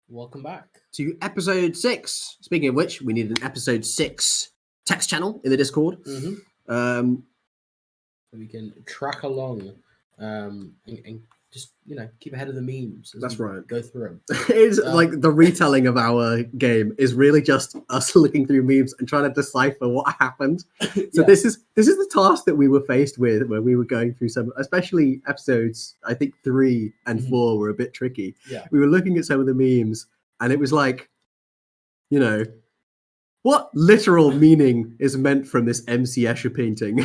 Welcome back to episode 6. Speaking of which, we need an episode 6 text channel in the Discord. So we can track along and just keep ahead of the memes. That's right. Go through them. It's like the retelling of our game is really just us looking through memes and trying to decipher what happened. So this is the task that we were faced with when we were going through some, especially episodes. I think 3 and 4 were a bit tricky. Yeah, we were looking at some of the memes, and it was like, what literal meaning is meant from this MC Escher painting?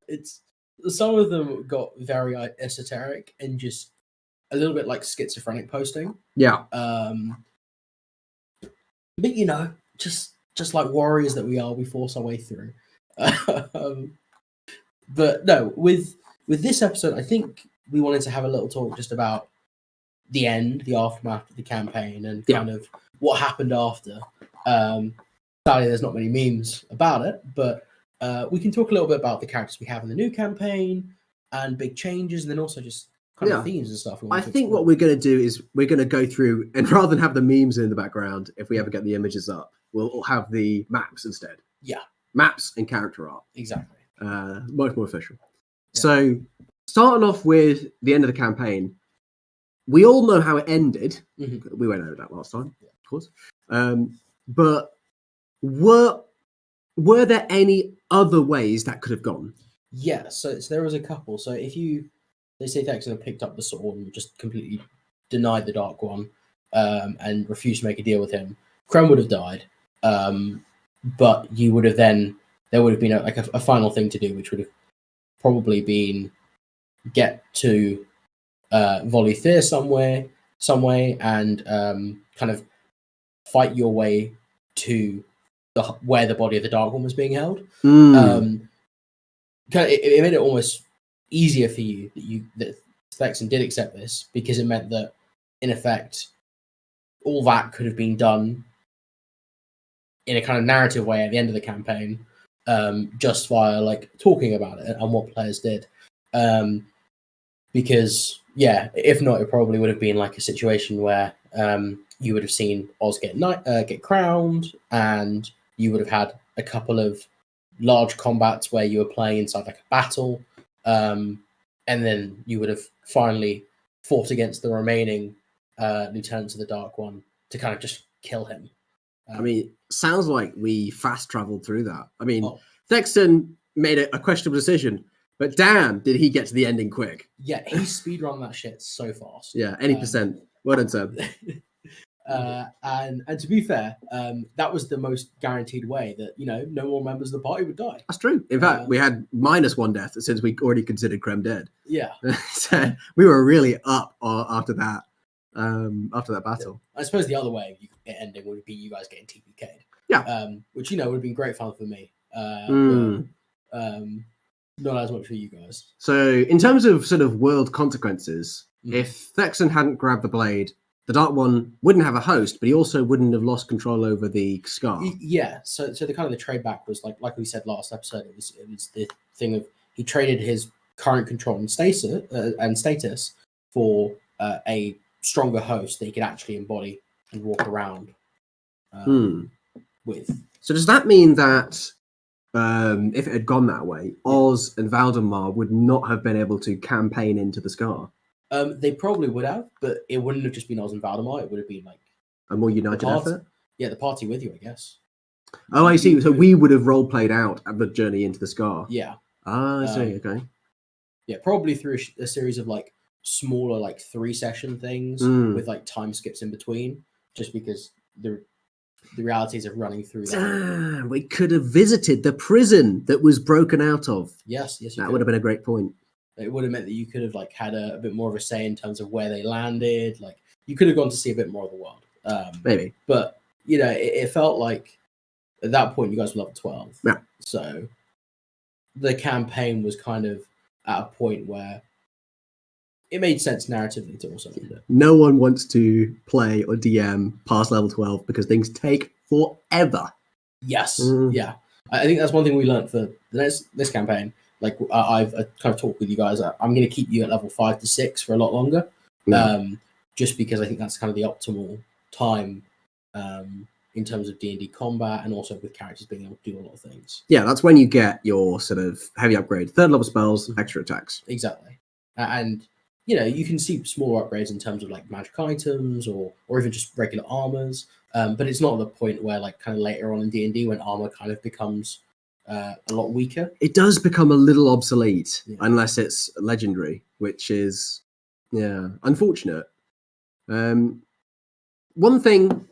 it's some of them got very esoteric and just a little bit like schizophrenic posting. Yeah. But just like warriors that we are, we force our way through. But no, with this episode, I think we wanted to have a little talk just about the end, the aftermath of the campaign, and kind of what happened after. Sadly, there's not many memes about it, but we can talk a little bit about the characters we have in the new campaign and big changes, and then also just kind of themes and stuff. I think what we're going to do is we're going to go through, and rather than have the memes in the background, if we ever get the images up, we'll have the maps instead. Yeah. Maps and character art. Exactly. Much more official. Yeah. So, starting off with the end of the campaign, we all know how it ended. Mm-hmm. We went over that last time, of course. But were there any other ways that could have gone? Yeah, so there was a couple. So if they say Thexan had picked up the sword and just completely denied the Dark One and refused to make a deal with him, Krem would have died. But there would have been a final thing to do, which would have probably been get to Voluthyr some way, and kind of fight your way to where the body of the Dark One was being held. It made it almost easier for you that Thexan did accept this, because it meant that, in effect, all that could have been done in a kind of narrative way at the end of the campaign, just via talking about it and what players did. Because if not, it probably would have been like a situation where you would have seen Oz get crowned, and you would have had a couple of large combats where you were playing inside like a battle, and then you would have finally fought against the remaining lieutenants of the Dark One to kind of just kill him. Sounds like we fast traveled through that. Thexan made a questionable decision, but damn, did he get to the ending quick? Yeah, he speedrun that shit so fast. Yeah, any percent. Well done, Sam. And to be fair, that was the most guaranteed way that no more members of the party would die. That's true. In fact, we had -1 death since we already considered Krem dead. Yeah, so we were really up after that. After that battle, I suppose the other way it ending would be you guys getting TPK'd. Yeah, which would have been great fun for me. But, not as much for you guys. So, in terms of sort of world consequences, if Thexan hadn't grabbed the blade, the Dark One wouldn't have a host, but he also wouldn't have lost control over the scar. Yeah. So the kind of the trade back was like we said last episode. It was the thing of he traded his current control and status for a stronger host that he could actually embody and walk around with. So does that mean that if it had gone that way, Oz and Valdemar would not have been able to campaign into the scar? They probably would have, but it wouldn't have just been Oz and Valdemar. It would have been like a more united effort. Yeah, the party with you, I guess. Oh, I see. So we would have role played out the journey into the scar. Yeah. Ah, I see. Okay. Yeah, probably through a series of smaller 3-session things with time skips in between, just because the realities of running through that. Damn, we could have visited the prison that was broken out of. Yes, that would have been a great point. It would have meant that you could have had a bit more of a say in terms of where they landed. You could have gone to see a bit more of the world. Maybe, but it felt like at that point you guys were level 12. Yeah. So the campaign was kind of at a point where it made sense narratively to also end it. No one wants to play or DM past level 12 because things take forever. Yes. Yeah. I think that's one thing we learned for this campaign. I've kind of talked with you guys. I'm going to keep you at level 5 to 6 for a lot longer, just because I think that's kind of the optimal time in terms of D&D combat, and also with characters being able to do a lot of things. Yeah, that's when you get your sort of heavy upgrade, 3rd level spells, extra attacks. Exactly. And you can see small upgrades in terms of like magic items or even just regular armors. But it's not at the point where like kind of later on in D&D when armor kind of becomes a lot weaker. It does become a little obsolete unless it's legendary, which is unfortunate. One thing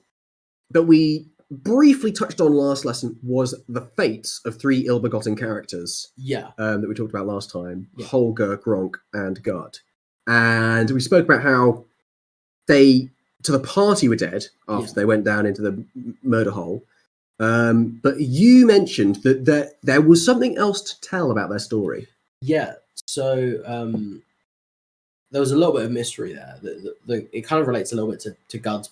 that we briefly touched on last lesson was the fates of 3 ill-begotten characters. That we talked about last time: Holger, Gronk, and Gud. And we spoke about how they, to the party, were dead after they went down into the murder hole. But you mentioned that there was something else to tell about their story. Yeah. So there was a little bit of mystery there. It kind of relates a little bit to Gud's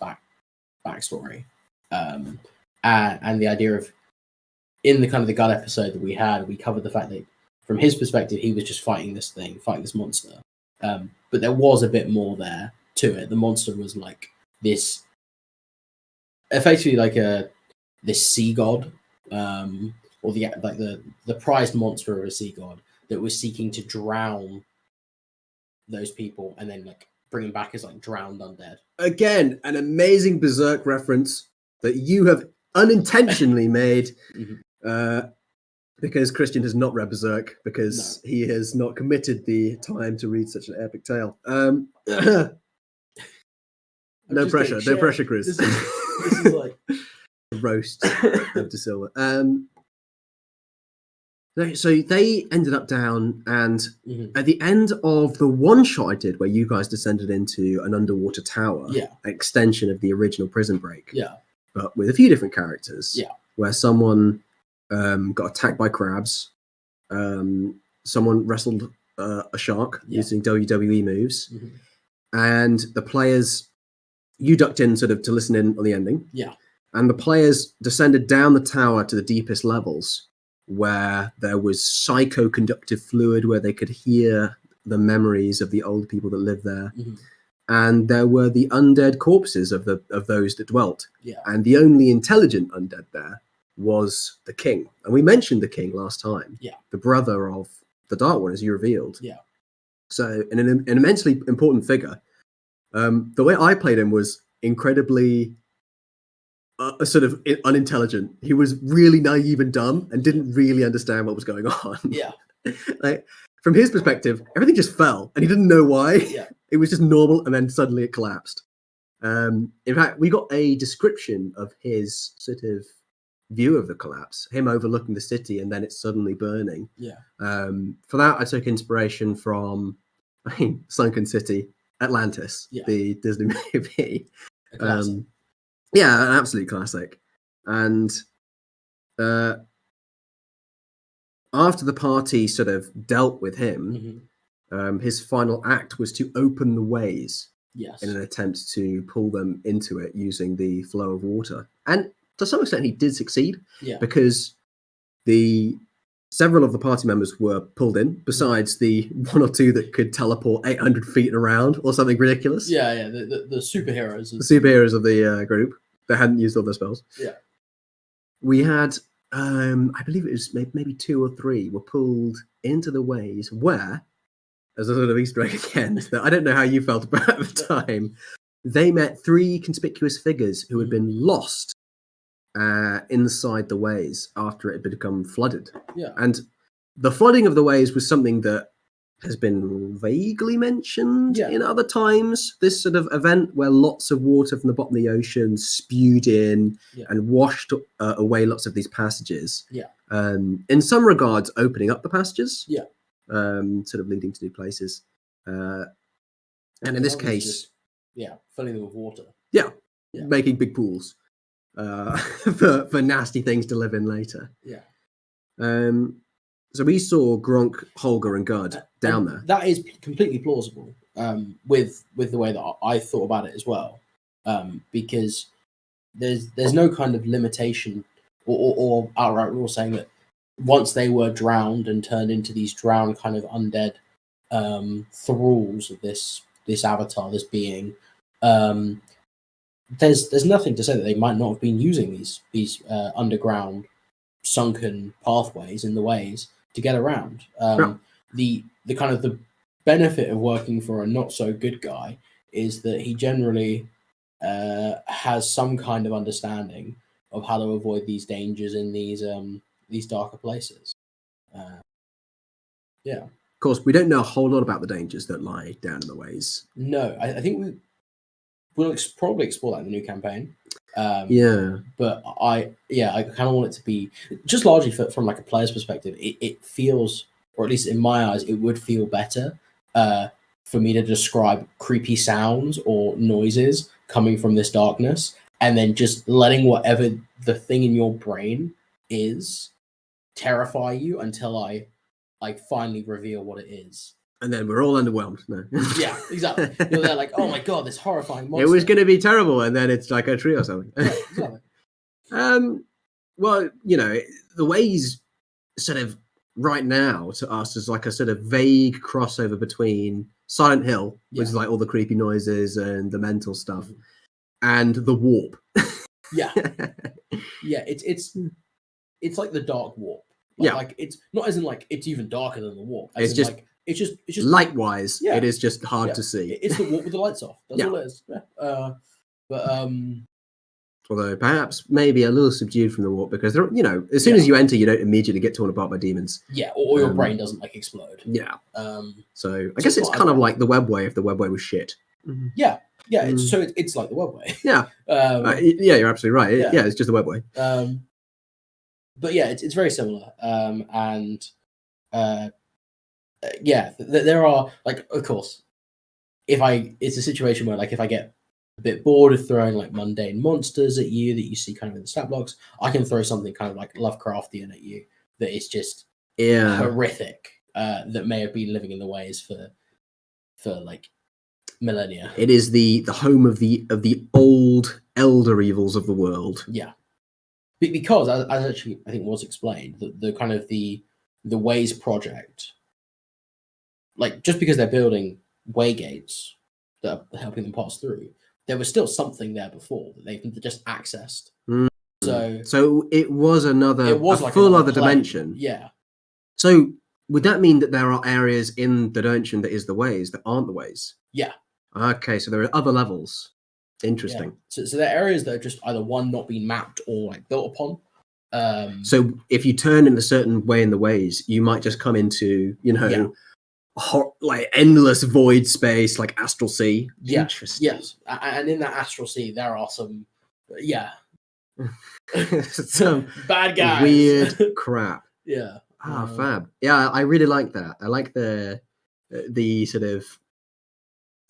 backstory. And the idea of, in the kind of the Gud episode that we had, we covered the fact that from his perspective, he was just fighting this monster. But there was a bit more there to it. The monster was like this, effectively like this sea god, or the prized monster of a sea god that was seeking to drown those people and then like bring them back as like drowned undead. Again, an amazing Berserk reference that you have unintentionally made, because Christian has not read Berserk because he has not committed the time to read such an epic tale. No pressure, Chris. This is like a roast of De Silva. So they ended up down, and at the end of the one shot I did, where you guys descended into an underwater tower, an extension of the original Prison Break, but with a few different characters, where someone got attacked by crabs, someone wrestled a shark using WWE moves, and the players, you ducked in sort of to listen in on the ending, and the players descended down the tower to the deepest levels, where there was psychoconductive fluid where they could hear the memories of the old people that lived there. And there were the undead corpses of those that dwelt. And the only intelligent undead there was the king. And we mentioned the king last time. The brother of the Dark One, as you revealed. So an immensely important figure. The way I played him was incredibly sort of unintelligent. He was really naive and dumb and didn't really understand what was going on. Like, from his perspective, everything just fell and he didn't know why. It was just normal, and then suddenly it collapsed. In fact, we got a description of his sort of view of the collapse, him overlooking the city and then it's suddenly burning. For that, I took inspiration from Sunken City, Atlantis, the Disney movie. An absolute classic. And after the party sort of dealt with him, his final act was to open the ways in an attempt to pull them into it using the flow of water. And to some extent, he did succeed, because several of the party members were pulled in, besides the 1 or 2 that could teleport 800 feet around or something ridiculous. The superheroes. The superheroes of the group that hadn't used all their spells. We had, I believe it was maybe 2 or 3 were pulled into the ways where, as a sort of Easter egg again, that I don't know how you felt about at the time, they met 3 conspicuous figures who had been lost inside the ways after it had become flooded. And the flooding of the ways was something that has been vaguely mentioned in other times. This sort of event where lots of water from the bottom of the ocean spewed in and washed away lots of these passages. In some regards, opening up the passages, sort of leading to new places. And in this case, filling them with water. Making big pools for nasty things to live in later. So we saw Gronk, Holger, and Gud down there. That is completely plausible, with the way that I thought about it as well, because there's no kind of limitation or outright rule saying that once they were drowned and turned into these drowned kind of undead thralls of this avatar, this being, there's nothing to say that they might not have been using these underground sunken pathways in the ways to get around. The kind of the benefit of working for a not so good guy is that he generally has some kind of understanding of how to avoid these dangers in these darker places. Yeah. Of course, we don't know a whole lot about the dangers that lie down in the ways. No, I think we'll probably explore that in the new campaign. But I kind of want it to be just largely from like a player's perspective. It feels, or at least in my eyes, it would feel better for me to describe creepy sounds or noises coming from this darkness, and then just letting whatever the thing in your brain is terrify you until I finally reveal what it is. And then we're all underwhelmed. No. Yeah, exactly. You're there like, oh my god, this horrifying monster. It was going to be terrible, and then it's like a tree or something. Yeah, exactly. Well, the ways sort of right now to us is like a sort of vague crossover between Silent Hill, which is like all the creepy noises and the mental stuff, and the warp. Yeah, yeah. It's like the dark warp. Like it's not as in like it's even darker than the warp. It's just like it's just light-wise. It is just hard to see. It's the warp with the lights off. That's all it is. Yeah. Although perhaps maybe a little subdued from the warp, because as soon as you enter, you don't immediately get torn apart by demons. Yeah, or your brain doesn't like explode. Yeah. So I guess it's kind of like the webway if the webway was shit. Yeah. Yeah. It's like the webway. Yeah. Yeah, you're absolutely right. It's just the webway. But yeah, it's very similar. There are like, of course, it's a situation where like if I get a bit bored of throwing like mundane monsters at you that you see kind of in the stat blocks, I can throw something kind of like Lovecraftian at you that is just horrific, that may have been living in the ways for like millennia. It is the home of the old elder evils of the world. Yeah, because as actually I think was explained, that the kind of the Ways project, like just because they're building way gates that are helping them pass through, there was still something there before that they just accessed. So it was like full other dimension. Yeah. So would that mean that there are areas in the dimension that is the Ways that aren't the Ways? Yeah. Okay, so there are other levels. Interesting. Yeah. So there are areas that are just either one not being mapped or like built upon. So if you turn in a certain way in the Ways, you might just come into like endless void space, like Astral Sea. Yeah. Interesting. Yes, and in that Astral Sea there are some some bad guys, weird crap. Yeah. Fab. Yeah, I really like that. I like the sort of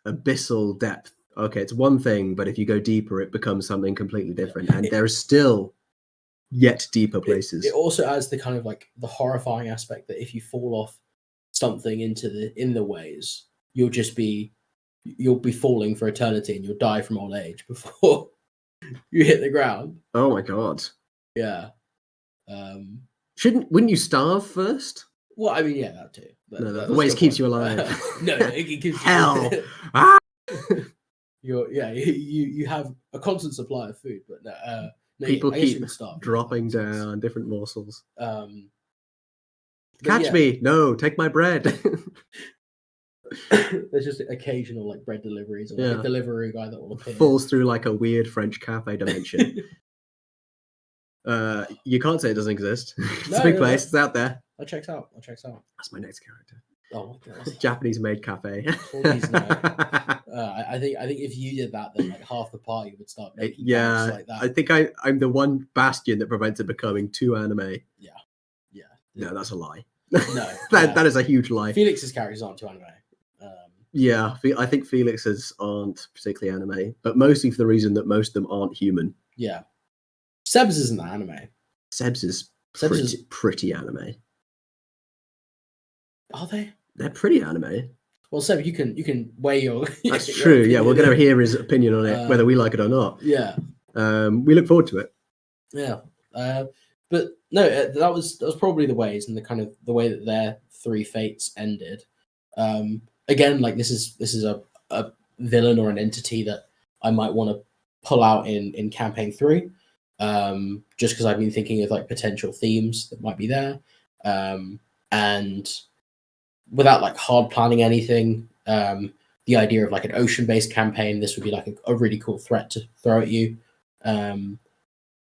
abyssal depth. Okay, it's one thing, but if you go deeper, it becomes something completely different. And there are still yet deeper places. It also adds the kind of like the horrifying aspect that if you fall off something in the Ways, you'll be falling for eternity and you'll die from old age before you hit the ground. Oh my god. Yeah. Wouldn't you starve first? Well, I mean, yeah, that too. The Ways keeps you alive. No, it keeps hell. You have a constant supply of food, but people keep dropping down different morsels. Catch me! No, take my bread. There's just occasional like bread deliveries, or like a delivery guy that will appear. Falls through like a weird French cafe dimension. You can't say it doesn't exist. It's a big place. It's out there. That checks out. That's my next character. Oh my god. Japanese made cafe. I think if you did that, then like half the party would start making like that. I think I'm the one bastion that prevents it becoming too anime. Yeah. No, that's a lie. No, that is a huge lie. Felix's characters aren't too anime. I think Felix's aren't particularly anime, but mostly for the reason that most of them aren't human. Yeah. Seb's isn't that anime. Seb's is pretty anime. Are they? They're pretty anime. Well, Seb, you can weigh your. That's true. Yeah, we're going to hear his opinion on it, whether we like it or not. Yeah. We look forward to it. Yeah. But no, that was probably the Ways, and the kind of the way that their three fates ended. Again, like this is a villain or an entity that I might want to pull out in campaign 3, just because I've been thinking of like potential themes that might be there, and without like hard planning anything, the idea of like an ocean-based campaign, this would be like a really cool threat to throw at you.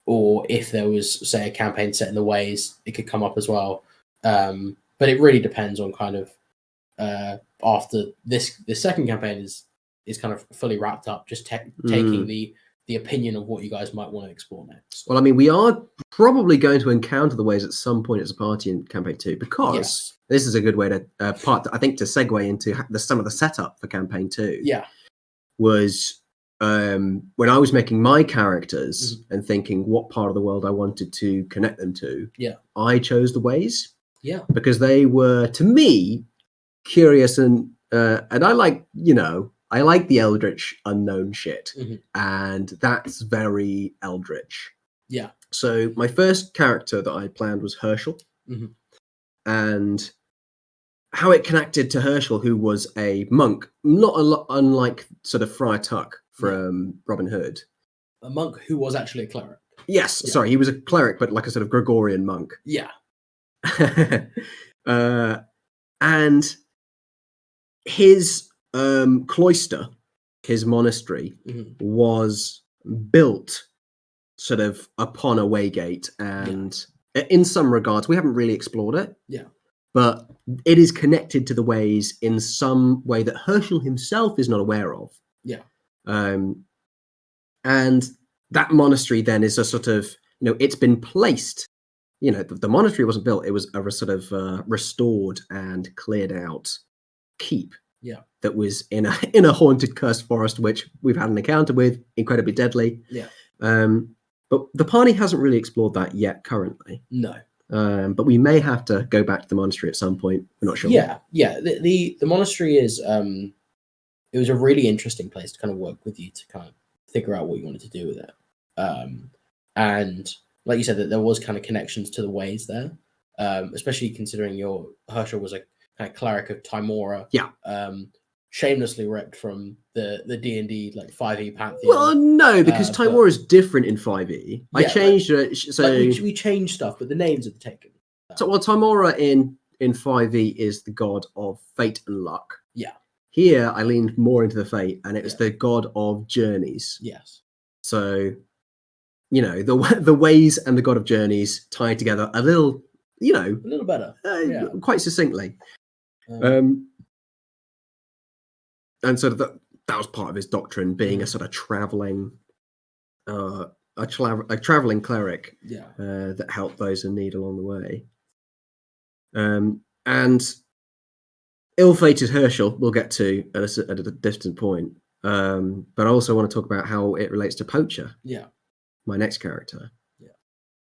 Or if there was, say, a campaign set in the ways, it could come up as well. But it really depends on kind of after this second campaign is kind of fully wrapped up, just taking the opinion of what you guys might want to explore next. Well, I mean, we are probably going to encounter the ways at some point as a party in campaign 2, because this is a good way to to segue into some of the setup for campaign 2. Yeah, was when I was making my characters and thinking what part of the world I wanted to connect them to. Yeah, I chose the ways. Yeah, because they were, to me, curious and I like, I like the eldritch unknown shit, and that's very eldritch. Yeah. So my first character that I planned was Herschel, and how it connected to Herschel, who was a monk, not unlike sort of Friar Tuck from Robin Hood. A monk who was actually a cleric. Yes, sorry, he was a cleric, but like a sort of Gregorian monk. Yeah. And his cloister, his monastery, was built sort of upon a waygate, and in some regards, we haven't really explored it. Yeah. But it is connected to the ways in some way that Herschel himself is not aware of. Yeah. And that monastery then is a sort of, it's been placed. The monastery wasn't built; it was a sort of restored and cleared out keep. Yeah. That was in a haunted, cursed forest, which we've had an encounter with, incredibly deadly. Yeah. But the party hasn't really explored that yet currently. No. But we may have to go back to the monastery at some point. We're not sure. Yeah. The monastery is it was a really interesting place to kind of work with you to kind of figure out what you wanted to do with it. And like you said, that there was kind of connections to the ways there, especially considering your Herschel was a kind of cleric of Timora. Yeah. Shamelessly ripped from the D&D like 5e Pantheon. Well, no, because Timora is different in 5e. I changed it. So we changed stuff, but the names are taken. So Timora in 5e is the god of fate and luck. Yeah. Here I leaned more into the fate, and it was the god of journeys. Yes. So, the ways and the god of journeys tied together a little, a little better, quite succinctly. And sort of that was part of his doctrine, being a sort of traveling, a traveling cleric, that helped those in need along the way. And ill-fated Herschel, we'll get to at a distant point. But I also want to talk about how it relates to Poacher. Yeah. My next character. Yeah.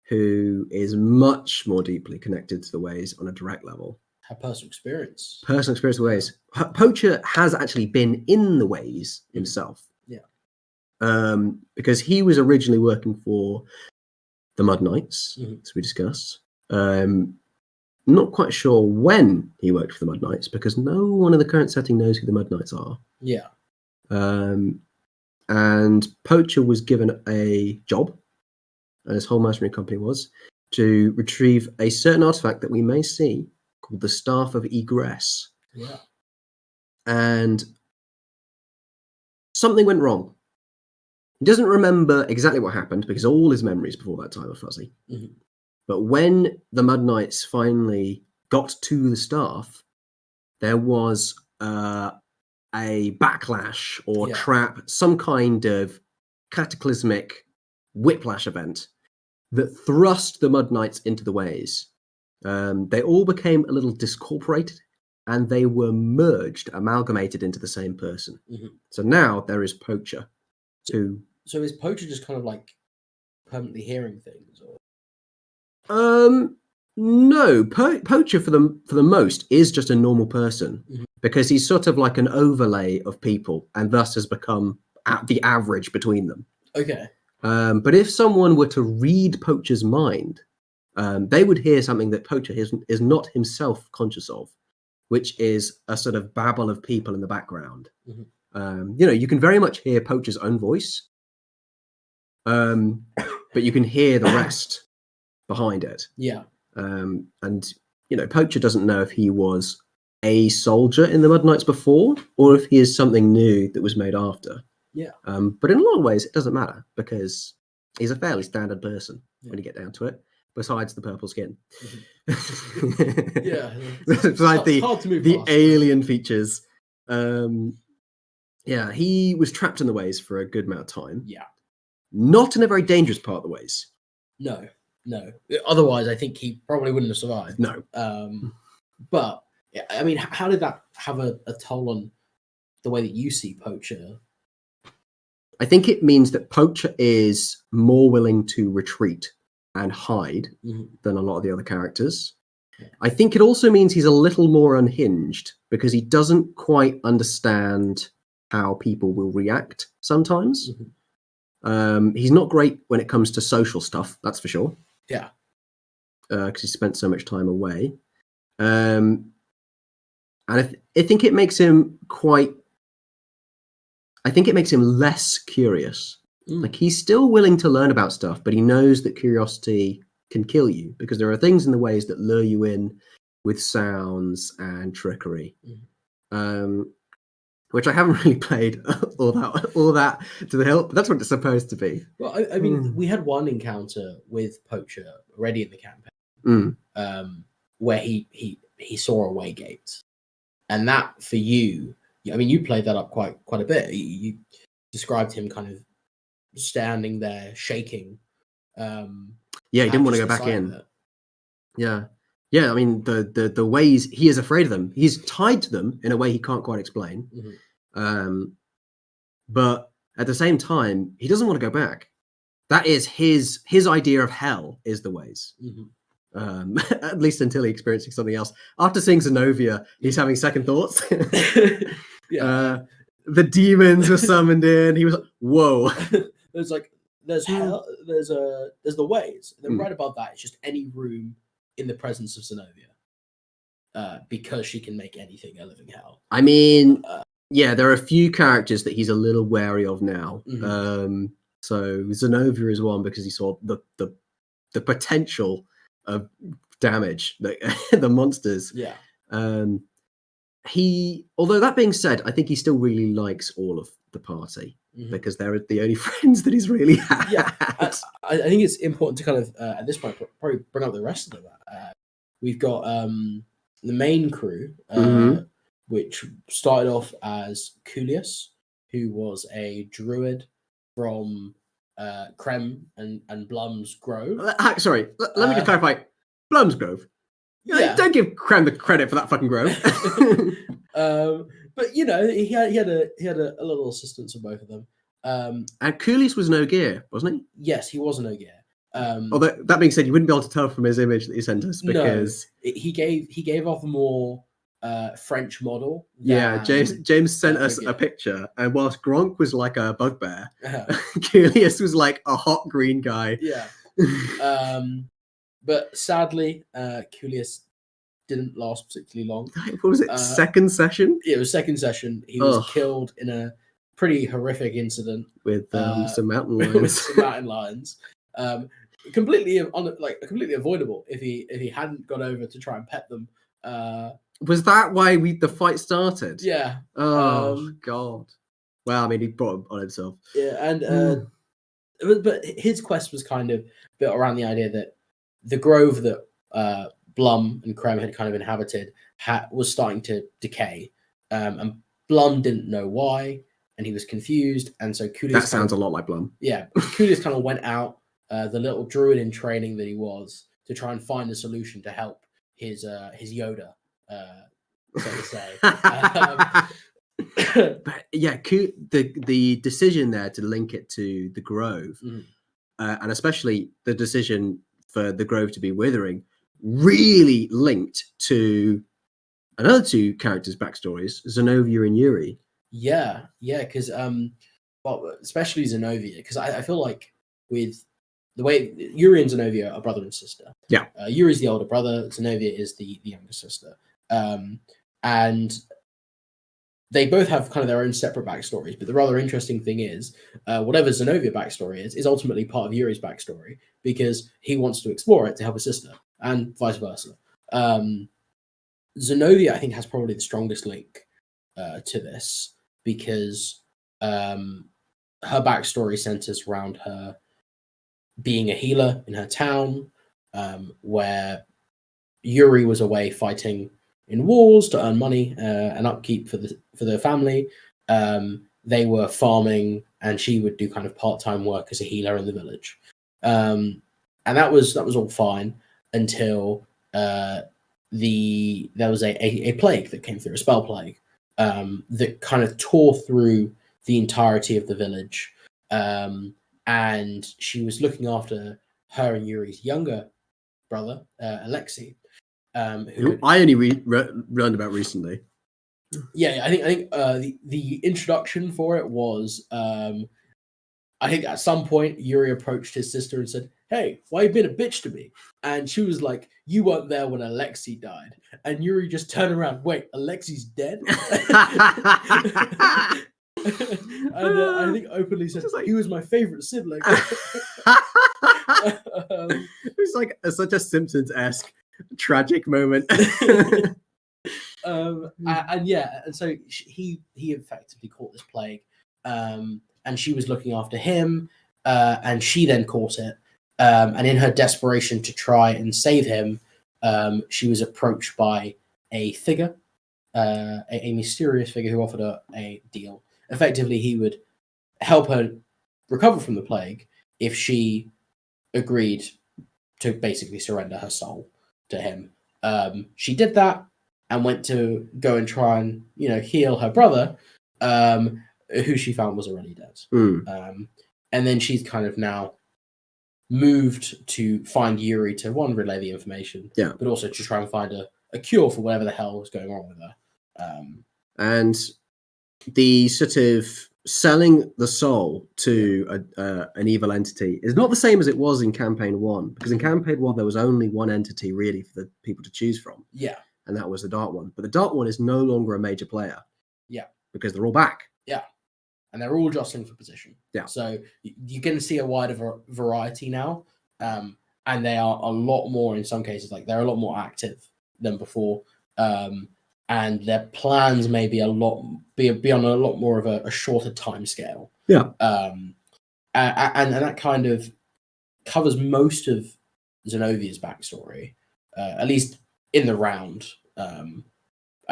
Who is much more deeply connected to the ways on a direct level. Have personal experience. Personal experience with ways. Poacher has actually been in the ways himself. Yeah. Because he was originally working for the Mud Knights, as we discussed. Not quite sure when he worked for the Mud Knights, because no one in the current setting knows who the Mud Knights are. Yeah. And Poacher was given a job, and his whole mercenary company was, to retrieve a certain artifact that we may see called the Staff of Egress. Yeah. And something went wrong. He doesn't remember exactly what happened, because all his memories before that time are fuzzy. But when the Mud Knights finally got to the staff, there was a backlash or trap, some kind of cataclysmic whiplash event that thrust the Mud Knights into the ways. They all became a little discorporated, and they were merged, amalgamated into the same person. So now there is Poacher. So is Poacher just kind of like permanently hearing things? Or? No, Poacher for the most is just a normal person, because he's sort of like an overlay of people, and thus has become the average between them. Okay. But if someone were to read Poacher's mind, they would hear something that Poacher is not himself conscious of, which is a sort of babble of people in the background. You can very much hear Poacher's own voice, but you can hear the rest behind it. Yeah. And Poacher doesn't know if he was a soldier in the Mud Knights before, or if he is something new that was made after. Yeah. But in a lot of ways, it doesn't matter because he's a fairly standard person when you get down to it. Besides the purple skin, Yeah, besides hard to move the past, alien features, he was trapped in the ways for a good amount of time. Yeah, not in a very dangerous part of the ways. No. Otherwise, I think he probably wouldn't have survived. No. But I mean, how did that have a toll on the way that you see Poacher? I think it means that Poacher is more willing to retreat and hide than a lot of the other characters. Yeah. I think it also means he's a little more unhinged because he doesn't quite understand how people will react sometimes. He's not great when it comes to social stuff, that's for sure. Yeah. Because he spent so much time away. And I think it makes him less curious. Like, he's still willing to learn about stuff, but he knows that curiosity can kill you because there are things in the ways that lure you in with sounds and trickery, which I haven't really played all that to the hilt, but that's what it's supposed to be. Well, I mean, we had one encounter with Poacher already in the campaign, where he saw a way gate, and that for you, I mean, you played that up quite a bit. You described him kind of standing there shaking. He didn't want to go back in. Yeah. I mean, the ways he is afraid of them. He's tied to them in a way he can't quite explain. But at the same time, he doesn't want to go back. That is his idea of hell is the ways. At least until he experiencing something else. After seeing Zenobia, he's having second thoughts. The demons were summoned in. He was like, whoa. There's hell, there's the ways, and then right above that, it's just any room in the presence of Zenobia, because she can make anything a living hell. I mean, there are a few characters that he's a little wary of now. So Zenobia is one because he saw the potential of damage, the monsters. Yeah. Although that being said, I think he still really likes all of the party. Because they're the only friends that he's really had. Yeah, I think it's important to kind of, at this point, probably bring up the rest of them. We've got the main crew, which started off as Coolius, who was a druid from Krem and Blum's Grove. Sorry, let me just clarify. Blum's Grove. Don't give Krem the credit for that fucking grove. But he had a little assistance of both of them. And Coolius was no gear, wasn't he? Yes, he was no gear. Although that being said, you wouldn't be able to tell from his image that he sent us because he gave off a more French model. James sent us a picture, and whilst Gronk was like a bugbear, Coolius was like a hot green guy. Yeah. But sadly, Coolius didn't last particularly long. What was it? Second session? Yeah, it was second session. He was killed in a pretty horrific incident with some mountain lions. Completely avoidable if he hadn't gone over to try and pet them. Was that why the fight started? Yeah. Oh God. Well, I mean, he brought it on himself. Yeah, and but his quest was kind of built around the idea that the grove that Blum and Krem had kind of inhabited was starting to decay, and Blum didn't know why, and he was confused, and so Coolius. That sounds a lot like Blum. Yeah, Coolius kind of went out, the little druid in training that he was, to try and find a solution to help his Yoda, so to say. But yeah, the decision there to link it to the grove, and especially the decision for the grove to be withering, really linked to another two characters' backstories, Zenobia and Yuri. Yeah, because especially Zenobia, because I feel like with the way Yuri and Zenobia are brother and sister. Yeah, Yuri's the older brother, Zenobia is the younger sister, and they both have kind of their own separate backstories. But the rather interesting thing is, whatever Zenobia backstory is ultimately part of Yuri's backstory because he wants to explore it to help his sister, and vice versa. Zenobia, I think, has probably the strongest link to this because her backstory centers around her being a healer in her town, where Yuri was away fighting in wars to earn money and upkeep for the family. They were farming, and she would do kind of part-time work as a healer in the village. And that was all fine until there was a plague that came through, a spell plague, that kind of tore through the entirety of the village. And she was looking after her and Yuri's younger brother, Alexei, who I only learned about recently. Yeah, I think the introduction for it was I think at some point Yuri approached his sister and said, "Hey, why you been a bitch to me?" And she was like, "You weren't there when Alexei died." And Yuri just turned around. Wait, Alexei's dead? And I think openly said, like, he was my favorite sibling. It's like such a Simpsons-esque tragic moment. And so he effectively caught this plague, and she was looking after him, and she then caught it, and in her desperation to try and save him, she was approached by a figure, a mysterious figure who offered her a deal. Effectively, he would help her recover from the plague if she agreed to basically surrender her soul to him. She did that and went to go and try and heal her brother, who she found was already dead. And then she's kind of now moved to find Yuri to relay the information, but also to try and find a cure for whatever the hell was going on with her. And the sort of selling the soul to an evil entity is not the same as it was in campaign 1, because in campaign 1 there was only one entity really for the people to choose from, and that was the Dark One. But the Dark One is no longer a major player, because they're all back, and they're all jostling for position. So you're going to see a wider variety now, and they are a lot more, in some cases, like they're a lot more active than before, and their plans may be be on a lot more of a shorter time scale. And that kind of covers most of Zenovia's backstory, at least in the round. I'm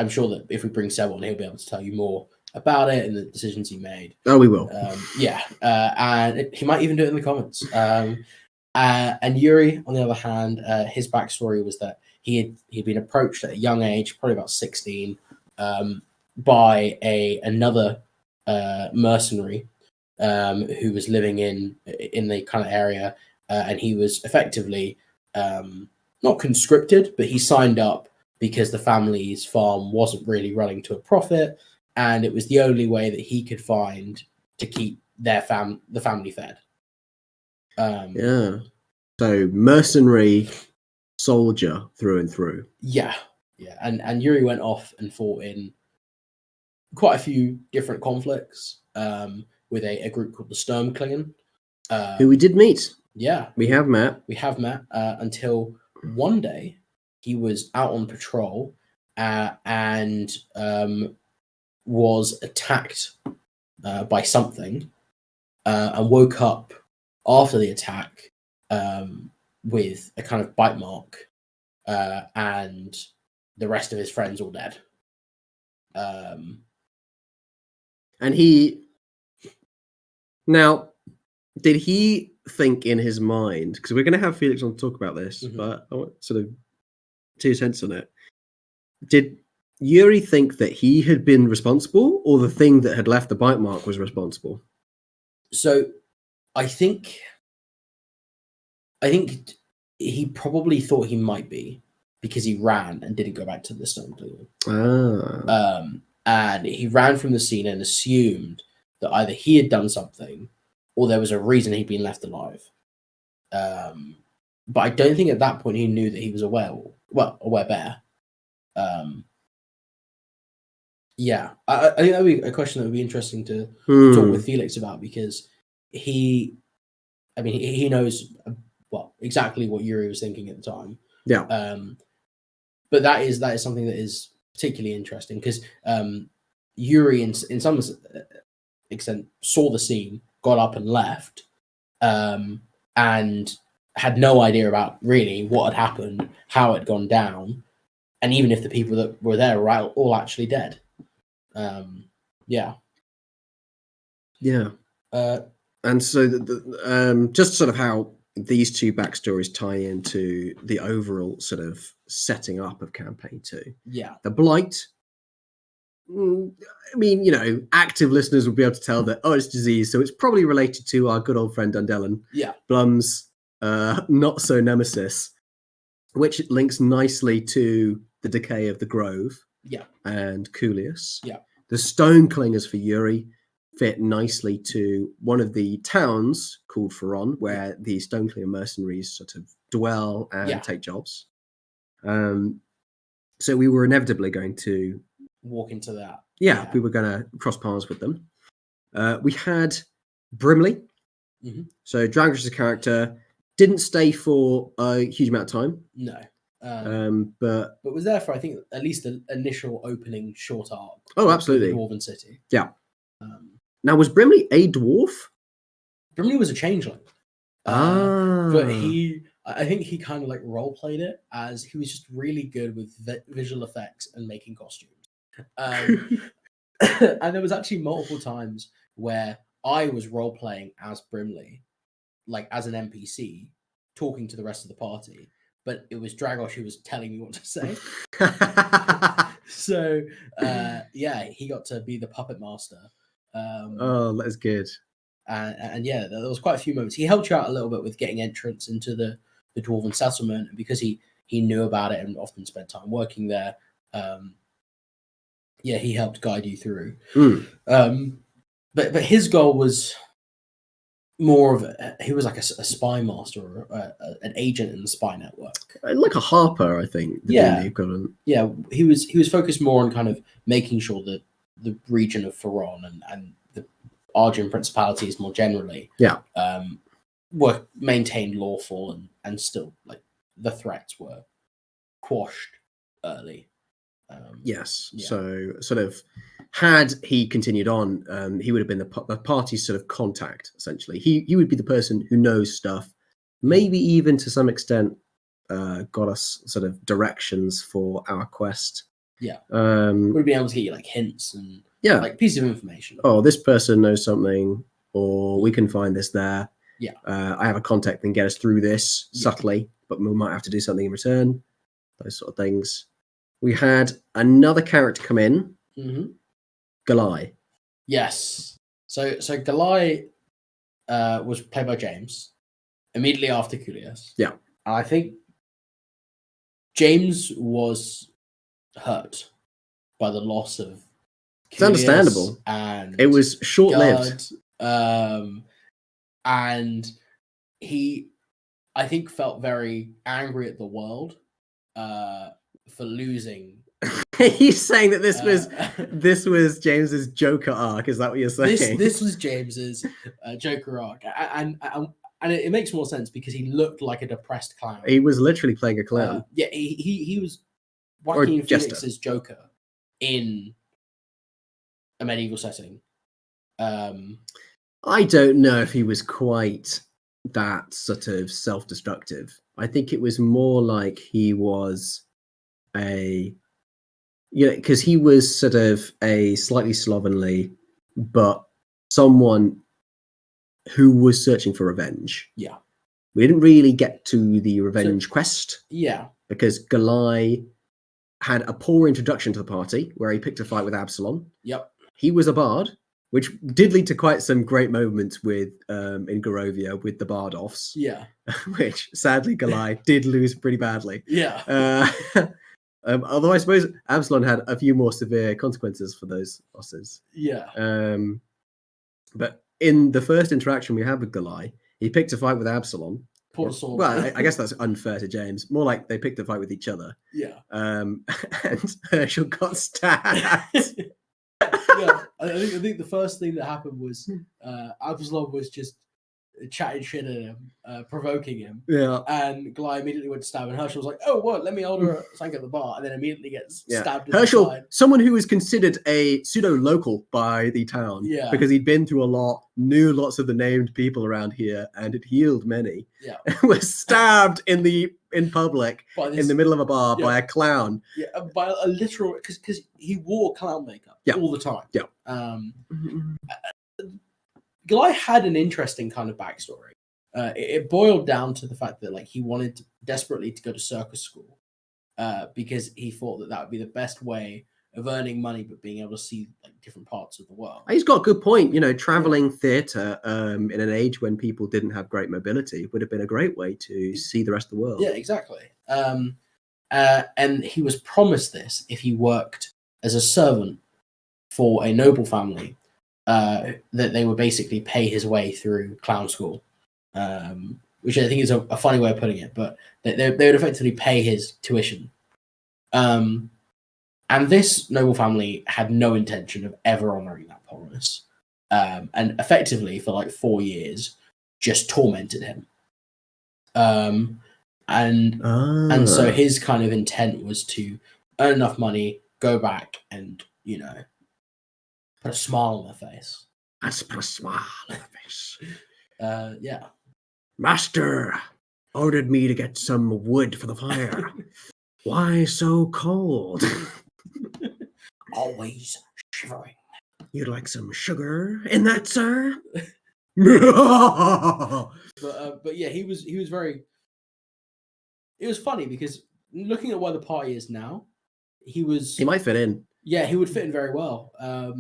sure that if we bring Seb on, he'll be able to tell you more about it and the decisions he made. Oh, we will. And he might even do it in the comments. And Yuri, on the other hand, his backstory was that he'd been approached at a young age, probably about 16, by another mercenary who was living in the kind of area, and he was effectively not conscripted, but he signed up because the family's farm wasn't really running to a profit, and it was the only way that he could find to keep the family fed. So mercenary soldier through and through. And Yuri went off and fought in quite a few different conflicts with a group called the Sturmklingen, who we did meet. We have met until one day he was out on patrol and was attacked by something, and woke up after the attack with a kind of bite mark, and the rest of his friends all dead. And he... Now, did he think in his mind, because we're going to have Felix on to talk about this, but I want sort of 2 cents on it. Did Yuri think that he had been responsible, or the thing that had left the bite mark was responsible? So I think he probably thought he might be, because he ran and didn't go back to the stone cleaning. And he ran from the scene and assumed that either he had done something or there was a reason he'd been left alive. But I don't think at that point he knew that he was a bear. Yeah, I think that would be a question that would be interesting to talk Hmm. with Felix about, because he knows exactly what Yuri was thinking at the time. Yeah. But that is something that is particularly interesting, because Yuri, in some extent, saw the scene, got up and left, and had no idea about really what had happened, how it had gone down, and even if the people that were there were all actually dead. Yeah. Yeah. And so just sort of how these two backstories tie into the overall sort of setting up of campaign 2. Yeah. The Blight, I mean, active listeners will be able to tell that, it's disease, so it's probably related to our good old friend Dundellen. Yeah. Blum's not so nemesis, which links nicely to the decay of the Grove. Yeah. And Coolius. Yeah. The Stone Clingers for Yuri fit nicely to one of the towns called Ferron, where the Stoneclinger mercenaries sort of dwell and take jobs. So we were inevitably going to walk into that. Yeah, we were going to cross paths with them. We had Brimley. Mm-hmm. So Dragosh's character didn't stay for a huge amount of time. No. But was there for, I think, at least the initial opening short arc. Oh, absolutely. The Dwarven City. Yeah. Now, was Brimley a dwarf? Brimley was a changeling. But I think he kind of like role played it as he was just really good with visual effects and making costumes. And there was actually multiple times where I was role playing as Brimley, like as an NPC, talking to the rest of the party. But it was Dragos who was telling me what to say. So, he got to be the puppet master. That is good. And yeah, there was quite a few moments. He helped you out a little bit with getting entrance into the Dwarven settlement, and because he knew about it and often spent time working there. He helped guide you through. But his goal was more of he was like a spy master or an agent in the spy network, like a Harper, I think. The equivalent. Yeah, he was focused more on kind of making sure that the region of Ferron and the Argent principalities more generally, were maintained lawful and still like the threats were quashed early. Yes. Yeah. So sort of had he continued on, he would have been the party's sort of contact, essentially. He would be the person who knows stuff, maybe even to some extent got us sort of directions for our quest. Yeah. Would be able to get you like hints and like pieces of information. Oh, this person knows something, or we can find this there. Yeah. I have a contact that can get us through this subtly, but we might have to do something in return. Those sort of things. We had another character come in, Galai. Yes. So Galai was played by James immediately after Coolius. Yeah. And I think James was hurt by the loss of Coolius. It's understandable. And it was short-lived. And he, I think, felt very angry at the world for losing. He's saying that this was James's Joker arc. Is that what you're saying? This was James's Joker arc, and it makes more sense because he looked like a depressed clown. He was literally playing a clown. He was Joaquin Phoenix's Joker in a medieval setting. I don't know if he was quite that sort of self-destructive. I think it was more like he was because he was sort of a slightly slovenly, but someone who was searching for revenge. Yeah. We didn't really get to the revenge quest. Yeah. Because Galai had a poor introduction to the party where he picked a fight with Absalom. Yep. He was a bard, which did lead to quite some great moments with in Gorovia with the bard offs. Yeah. Which sadly Galai did lose pretty badly. Yeah. Although I suppose Absalom had a few more severe consequences for those losses. Yeah. But in the first interaction we had with Galai, he picked a fight with Absalom. Well, I guess that's unfair to James. More like they picked a fight with each other. Yeah. And Herschel got stabbed. Yeah. I think the first thing that happened was Absalom was just chatting shit at him, provoking him. Yeah. And Gly immediately went to stab, and Herschel was like, "Oh, what? Let me order something at the bar," and then immediately gets stabbed in the Herschel, side. someone who was considered a pseudo-local by the town, because he'd been through a lot, knew lots of the named people around here, and had healed many. Yeah, was stabbed in public in the middle of a bar by a clown. Yeah, by a literal, because he wore clown makeup all the time. Yeah. Gly had an interesting kind of backstory. It boiled down to the fact that he wanted desperately to go to circus school because he thought that would be the best way of earning money, but being able to see different parts of the world. He's got a good point. Traveling theatre in an age when people didn't have great mobility would have been a great way to see the rest of the world. Yeah, exactly. And he was promised this if he worked as a servant for a noble family, that they would basically pay his way through clown school, which I think is a funny way of putting it, but they would effectively pay his tuition. And this noble family had no intention of ever honoring that promise, and effectively for 4 years just tormented him. And so his kind of intent was to earn enough money, go back, and put a smile on their face. Let's put a smile on their face. Yeah. Master ordered me to get some wood for the fire. Why so cold? Always shivering. You'd like some sugar in that, sir? But yeah, he was very. It was funny because looking at where the party is now, he might fit in. Yeah, he would fit in very well. I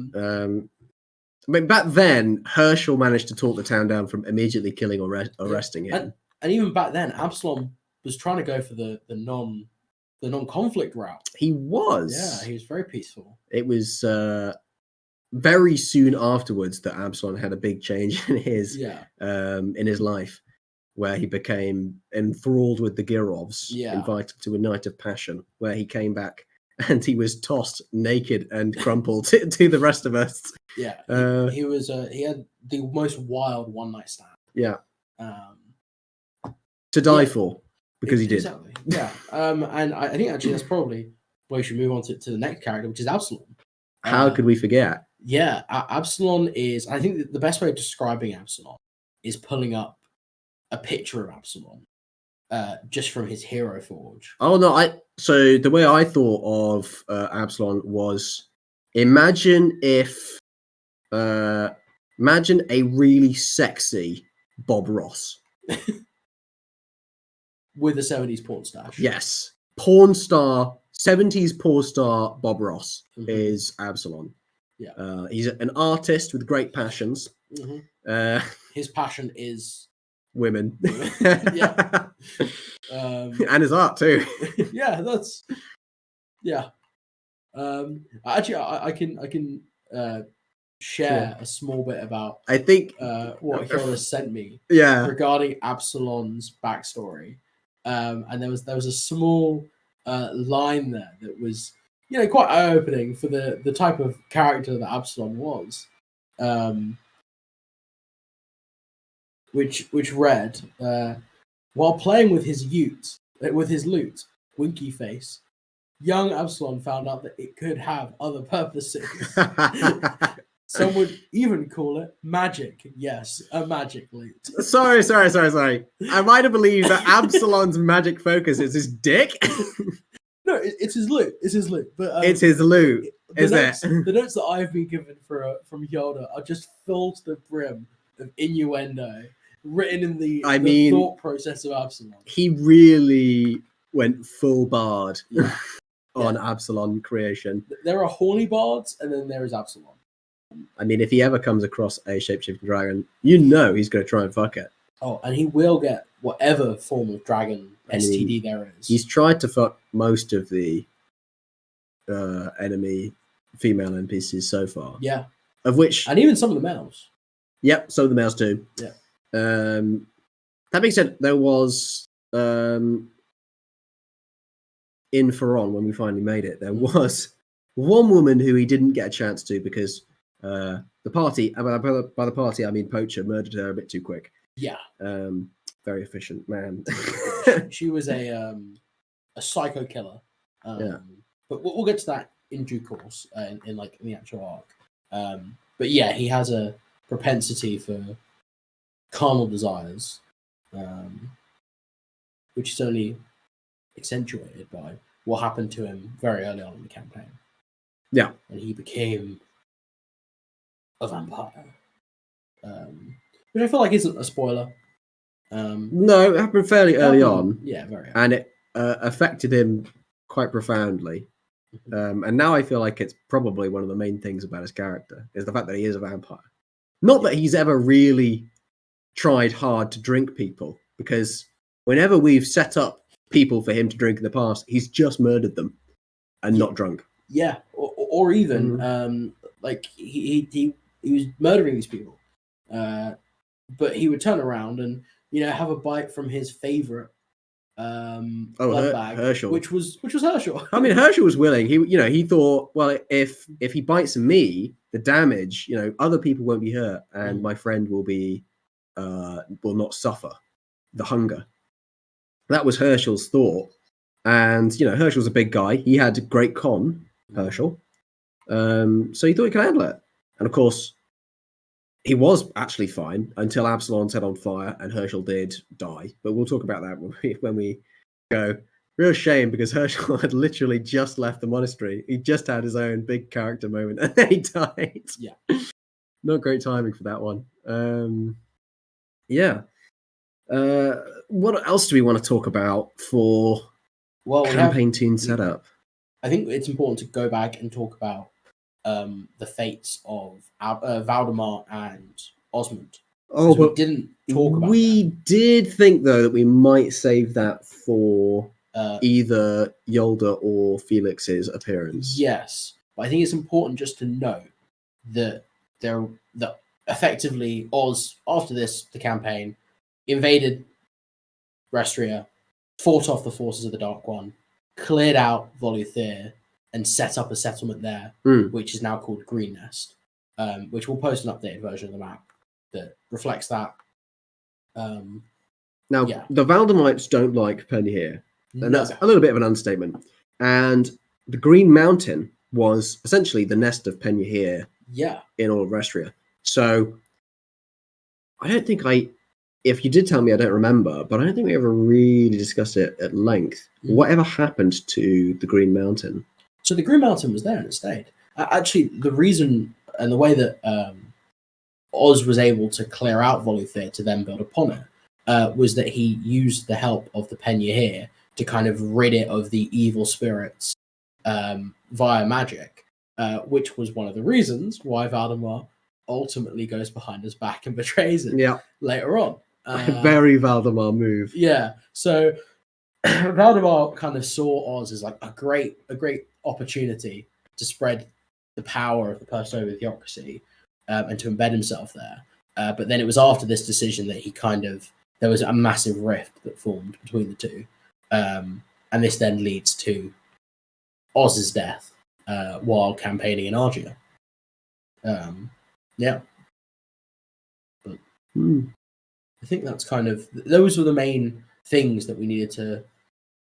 mean, back then, Herschel managed to talk the town down from immediately killing or arresting him. And even back then, Absalom was trying to go for the non-conflict route. He was. Yeah, he was very peaceful. It was very soon afterwards that Absalom had a big change in his life, where he became enthralled with the Girovs, invited to a night of passion, where he came back and he was tossed naked and crumpled to the rest of us. Yeah, he had the most wild one-night stand. Yeah, to die for, because he did. Exactly. Yeah, and I think actually that's probably where we should move on to the next character, which is Absalom. How could we forget? Yeah, Absalom is. I think that the best way of describing Absalom is pulling up a picture of Absalom, just from his Hero Forge. Oh no! So the way I thought of Absalom was, imagine a really sexy Bob Ross with a 70s porn stash. Yes, porn star, 70s porn star Bob Ross is Absalom. Yeah, he's an artist with great passions. His passion is women. Yeah. And his art too. Yeah, that's actually I can share a small bit about I think what Hilda sent me regarding Absalom's backstory. And there was a small line there that was quite eye-opening for the type of character that Absalom was. Which read, while playing with his lute, winky face, young Absalom found out that it could have other purposes. Some would even call it magic. Yes, a magic lute. Sorry. I might have believed that Absalom's magic focus is his dick. No, it's his lute. It's his lute. But it's his lute. The notes that I've been given from Yoda are just filled to the brim of innuendo written in the thought process of Absalom. He really went full bard on Absalom creation. There are horny bards, and then there is Absalom. I mean, if he ever comes across a shapeshifting dragon, he's going to try and fuck it. Oh, and he will get whatever form of dragon STD there is. He's tried to fuck most of the enemy female NPCs so far. Yeah. Of which... And even some of the males. Yep, some of the males too. Yeah. That being said, there was... in Faron, when we finally made it, there was one woman who he didn't get a chance to because the party, by the party I mean Poacher, murdered her a bit too quick. Yeah. Very efficient man. She was a psycho killer. Yeah. But we'll get to that in due course in the actual arc. But yeah, he has a propensity for carnal desires, which is only accentuated by what happened to him very early on in the campaign. Yeah. And he became a vampire. Which I feel like isn't a spoiler. No, it happened fairly early on. Yeah, very early. And it affected him quite profoundly. And now I feel like it's probably one of the main things about his character is the fact that he is a vampire. Not that he's ever really tried hard to drink people, because whenever we've set up people for him to drink in the past, he's just murdered them and not drunk. Yeah, or even like he was murdering these people, but he would turn around and have a bite from his favorite blood bag, Herschel, which was Herschel. I mean, Herschel was willing. He thought, well, if he bites me, the damage, other people won't be hurt, and my friend will not suffer the hunger. That was Herschel's thought, and Herschel's a big guy. He had great con, Herschel, so he thought he could handle it, and of course, he was actually fine until Absalom set on fire and Herschel did die. But we'll talk about that when we go. Real shame, because Herschel had literally just left the monastery. He just had his own big character moment and then he died. Yeah. Not great timing for that one. Yeah. What else do we want to talk about for campaign tune setup? I think it's important to go back and talk about the fates of Valdemar and Osmond. Oh, but we didn't talk about We did think, though, that we might save that for either Yolda or Felix's appearance. Yes, but I think it's important just to note that that effectively Oz, after the campaign, invaded Restria, fought off the forces of the Dark One, cleared out Voluthere, and set up a settlement there, which is now called Green Nest, which will post an updated version of the map that reflects that. Now, the Valdemites don't like Penhier, and that's a little bit of an understatement. And the Green Mountain was essentially the nest of Penhier in all of Restria. So I don't think if you did tell me, I don't remember, but I don't think we ever really discussed it at length. Whatever happened to the Green Mountain? So the Green Mountain was there and it stayed. Actually, the reason and the way that Oz was able to clear out Voluthere to then build upon it was that he used the help of the Penhier to kind of rid it of the evil spirits via magic, which was one of the reasons why Valdemar ultimately goes behind his back and betrays it later on. Very Valdemar move. Yeah. So Valdemar kind of saw Oz as like a great opportunity to spread the power of the Persover theocracy and to embed himself there. But then it was after this decision that there was a massive rift that formed between the two. And this then leads to Oz's death while campaigning in Argia. But I think that's those were the main things that we needed to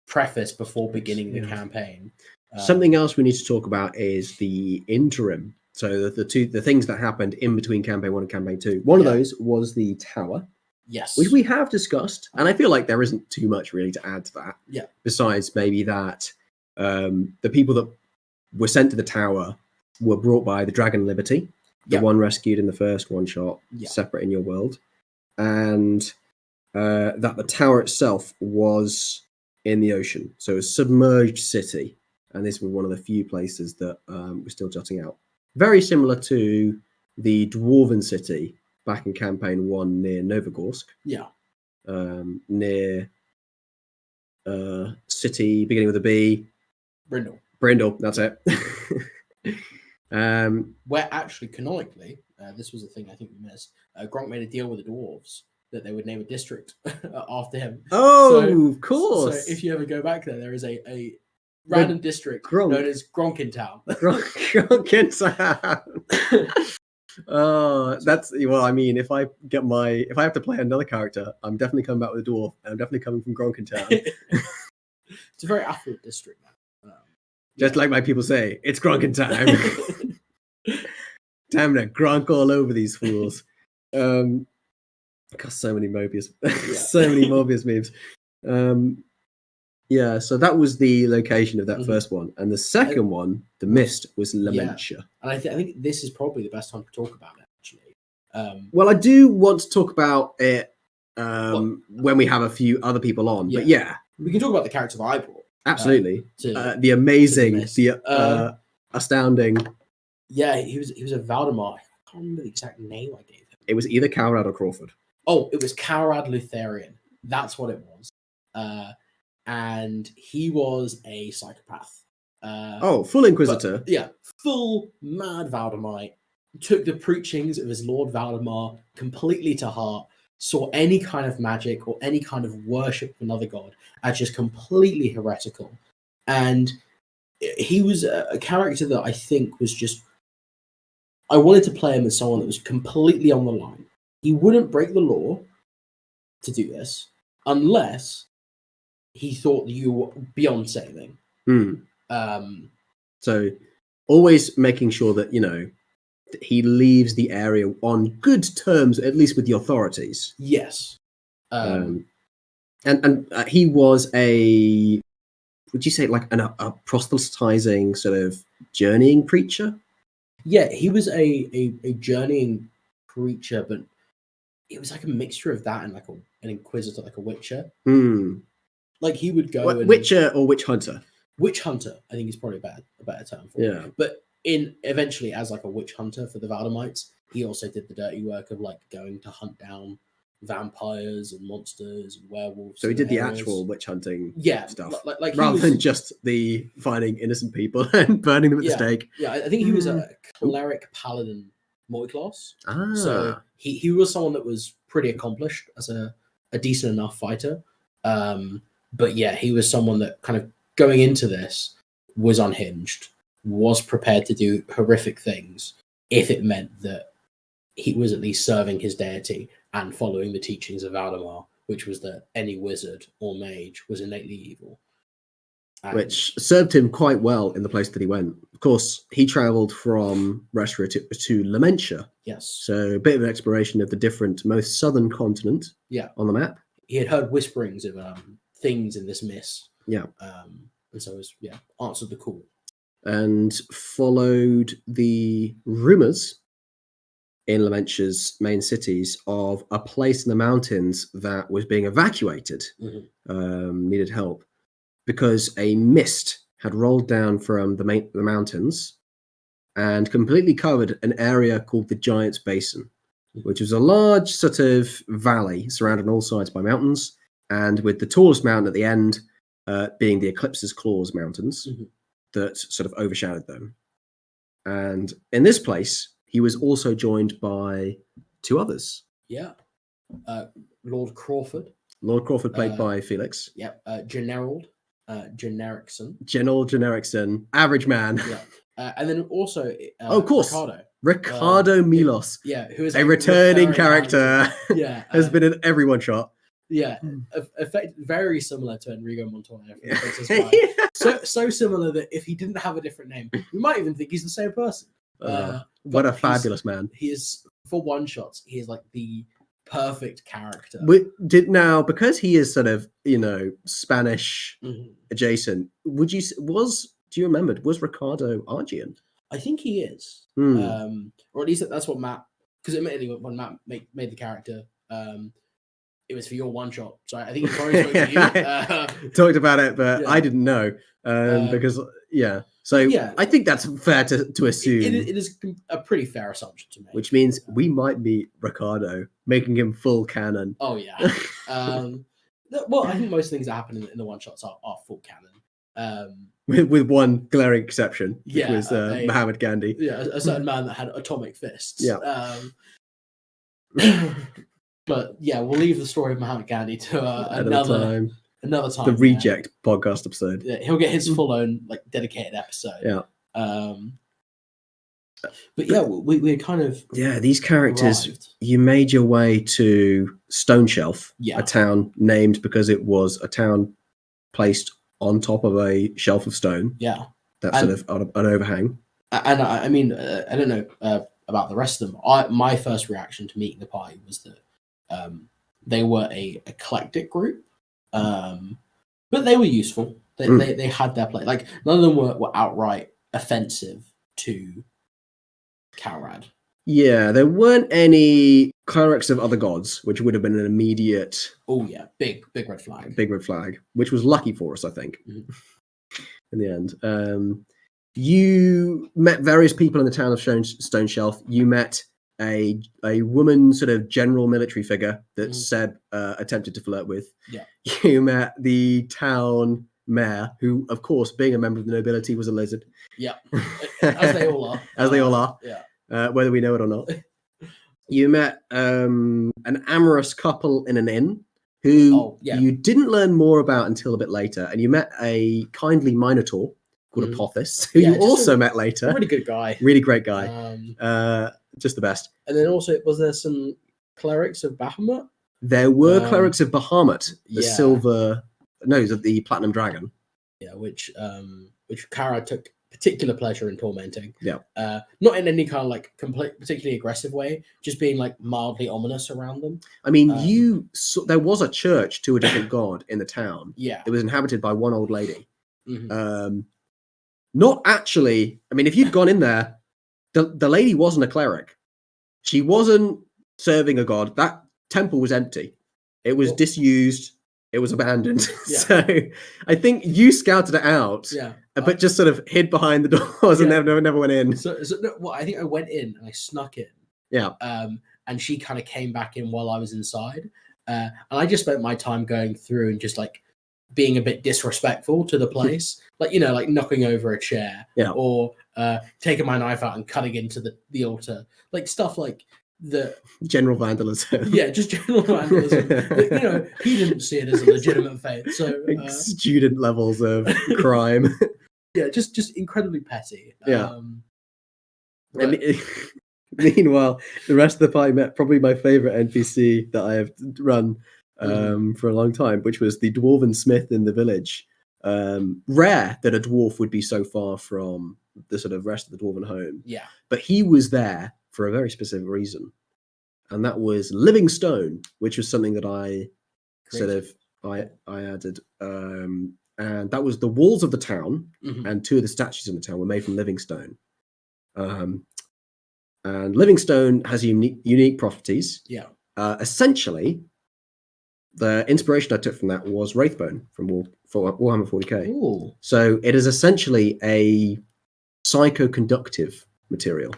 preface before beginning the campaign. Something else we need to talk about is the interim. So the things that happened in between campaign 1 and campaign 2. One of those was the tower. Yes. Which we have discussed, and I feel like there isn't too much really to add to that. Yeah. Besides maybe that the people that were sent to the tower were brought by the Dragon Liberty, the one rescued in the first one shot, separate in your world, and that the tower itself was in the ocean, so a submerged city, and this was one of the few places that we're still jotting out. Very similar to the Dwarven city back in campaign 1 near Novogorsk. Yeah. Near city beginning with a B. Brindle, that's it. Where actually, canonically, this was a thing I think we missed. Gronk made a deal with the dwarves that they would name a district after him. Oh, of course. So if you ever go back there is a random district Gronk. known as Gronkintown. Gronkintown. That's well. I mean, if I have to play another character, I'm definitely coming back with a dwarf, and I'm definitely coming from Gronkintown. It's a very affluent district now. Just like my people say, it's Gronkin time. Damn it, Gronk all over these fools. Got so many Mobius, so many Mobius memes. Yeah, so that was the location of that first one, and the second one, the Mist, was Lementia. And I think this is probably the best time to talk about it. Actually, well, I do want to talk about it when we have a few other people on, but yeah, we can talk about the character that I brought. Absolutely, the amazing, the astounding. Yeah, he was a Valdemar. I can't remember the exact name I gave him. It was either Cowrad or Crawford. Oh, it was Cowrad Lutherian. That's what it was. And he was a psychopath. Full Inquisitor. Full mad Valdemite. Took the preachings of his Lord Valdemar completely to heart. Saw any kind of magic or any kind of worship of another god as just completely heretical. And he was a character that I think was just... I wanted to play him as someone that was completely on the line. He wouldn't break the law to do this unless he thought you were beyond saving. So always making sure that, he leaves the area on good terms, at least with the authorities. Yes. And he was would you say like a proselytizing sort of journeying preacher? Yeah, he was a journeying preacher, but it was like a mixture of that and like an inquisitor, like a witcher. Like he would go Witcher or witch hunter? Witch hunter, I think is probably a better term for it. But eventually as like a witch hunter for the Valdemites, he also did the dirty work of like going to hunt down vampires and monsters and werewolves. So he did the actual witch hunting stuff, like rather than just the finding innocent people and burning them at the stake. Yeah, I think he was a cleric paladin multiclass. So he was someone that was pretty accomplished as a decent enough fighter. But yeah, he was someone that kind of going into this was unhinged, was prepared to do horrific things if it meant that he was at least serving his deity and following the teachings of Valdemar, which was that any wizard or mage was innately evil. Which served him quite well in the place that he went. Of course, he travelled from Restra to Lementia. Yes. So a bit of an exploration of the most southern continent on the map. He had heard whisperings of things in this mist. Yeah. And so answered the call. And followed the rumours in Lamentia's main cities of a place in the mountains that was being evacuated, needed help, because a mist had rolled down from the mountains and completely covered an area called the Giant's Basin, which was a large sort of valley surrounded on all sides by mountains, and with the tallest mountain at the end being the Eclipse's Claws Mountains that sort of overshadowed them. And in this place, he was also joined by two others. Yeah. Lord Crawford. Lord Crawford, played by Felix. Yep. General Generickson. General Generickson. Average man. Yeah. And then also... of course. Ricardo Milos. Who is a returning character. Yeah. Has been in every one shot. Yeah. Very similar to Enrico Montoya. So similar that if he didn't have a different name, we might even think he's the same person. What a fabulous man. He is, for one shots, he is like the perfect character. Because he is sort of, Spanish adjacent, do you remember, was Ricardo Argian? I think he is. Or at least that's what Matt, because admittedly when Matt made the character, it was for your one shot. So I think he probably spoke to you. Talked about it, but I didn't know. Because I think that's fair to assume. It is a pretty fair assumption to make. Which means we might meet Ricardo, making him full canon. Oh, yeah. Well, I think most things that happen in the one-shots are full canon. With one glaring exception, which was Muhammad Gandhi. Yeah, a certain man that had atomic fists. Yeah. But yeah, we'll leave the story of Muhammad Gandhi to another time. another time. The reject podcast episode. Yeah, he'll get his full own like dedicated episode. Yeah. But yeah, we kind of these characters. arrived. You made your way to Stone Shelf, Yeah. a town named because it was a town placed on top of a shelf of stone. Yeah. That's sort of on an overhang. And I mean, I don't know about the rest of them. My first reaction to meeting the party was that they were a eclectic group, but they were useful. They had their play. Like none of them were outright offensive to Calrad. Yeah, there weren't any clerics of other gods, which would have been an immediate. Oh yeah, big red flag. Big red flag, which was lucky for us, I think. Mm-hmm. In the end, you met various people in the town of Stone Shelf. You met a woman, sort of general military figure that Seb attempted to flirt with. Yeah. You met the town mayor, who, of course, being a member of the nobility, was a lizard. Yeah, as they all are. As they all are. Yeah. Whether we know it or not. You met an amorous couple in an inn who you didn't learn more about until a bit later, and you met a kindly minotaur called Apophis, who you also met later. Really good guy. Really great guy. Just the best. And then also, was there some clerics of Bahamut? There were clerics of Bahamut, the platinum dragon. Yeah, which Kara took particular pleasure in tormenting. Yeah. Not in any kind of like particularly aggressive way, just being like mildly ominous around them. I mean, there was a church to a different god in the town. Yeah. It was inhabited by one old lady. Mm-hmm. Not actually. I mean, if you'd gone in there, the lady wasn't a cleric. She wasn't serving a god. That temple was empty. It was disused. It was abandoned. Yeah. So I think you scouted it out. Yeah. But just sort of hid behind the doors and never went in. So no, well, I think I went in and I snuck in. Yeah. And she kind of came back in while I was inside. And I just spent my time going through and just like being a bit disrespectful to the place. Like, like knocking over a chair. Yeah. Or taking my knife out and cutting into the altar. Like stuff like the general vandalism. Yeah, just general vandalism. But, he didn't see it as a legitimate fate. So student levels of crime. Yeah, just incredibly petty. Yeah. Meanwhile, the rest of the party met probably my favorite NPC that I have run for a long time, which was the dwarven smith in the village. Rare that a dwarf would be so far from the sort of rest of the dwarven home. Yeah. But he was there for a very specific reason. And that was living stone, which was something that I added. And that was the walls of the town, and two of the statues in the town were made from living stone. And living stone has unique properties. Yeah. Essentially, the inspiration I took from that was Wraithbone from Warhammer 40k. Ooh. So it is essentially a psychoconductive material,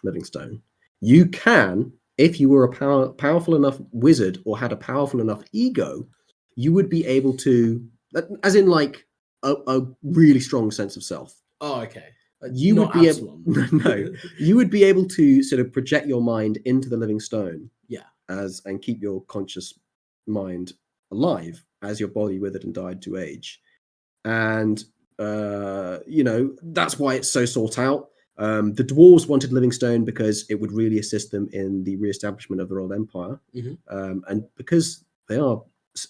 living stone. You can, if you were a powerful enough wizard or had a powerful enough ego, you would be able to, as in like a really strong sense of self. Oh, okay. You would be able, you would be able to sort of project your mind into the living stone. Yeah. And keep your conscious mind alive as your body withered and died to age. And that's why it's so sought out. The dwarves wanted living stone because it would really assist them in the re-establishment of their old empire. And because they are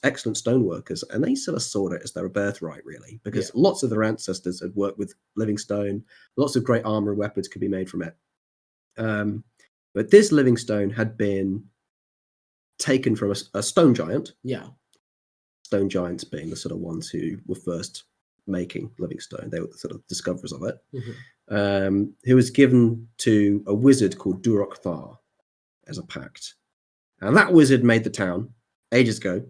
excellent stoneworkers, and they sort of saw it as their birthright, really, because lots of their ancestors had worked with living stone. Lots of great armor and weapons could be made from it. But this living stone had been taken from a stone giant. Yeah. Stone giants being the sort of ones who were first making living stone. They were the sort of discoverers of it. Who was given to a wizard called Durok Thar as a pact. And that wizard made the town ages ago.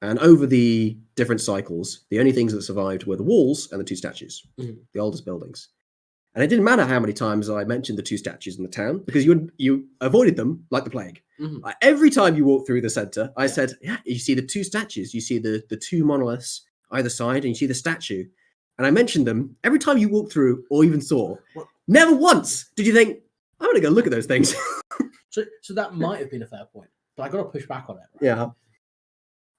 And over the different cycles, the only things that survived were the walls and the two statues, the oldest buildings. And it didn't matter how many times I mentioned the two statues in the town, because you avoided them like the plague. Every time you walked through the center, I said, you see the two statues, you see the two monoliths either side, and you see the statue. And I mentioned them every time you walked through or even saw. Never once did you think, I'm going to go look at those things. So that might have been a fair point, but I got to push back on it. Right? Yeah.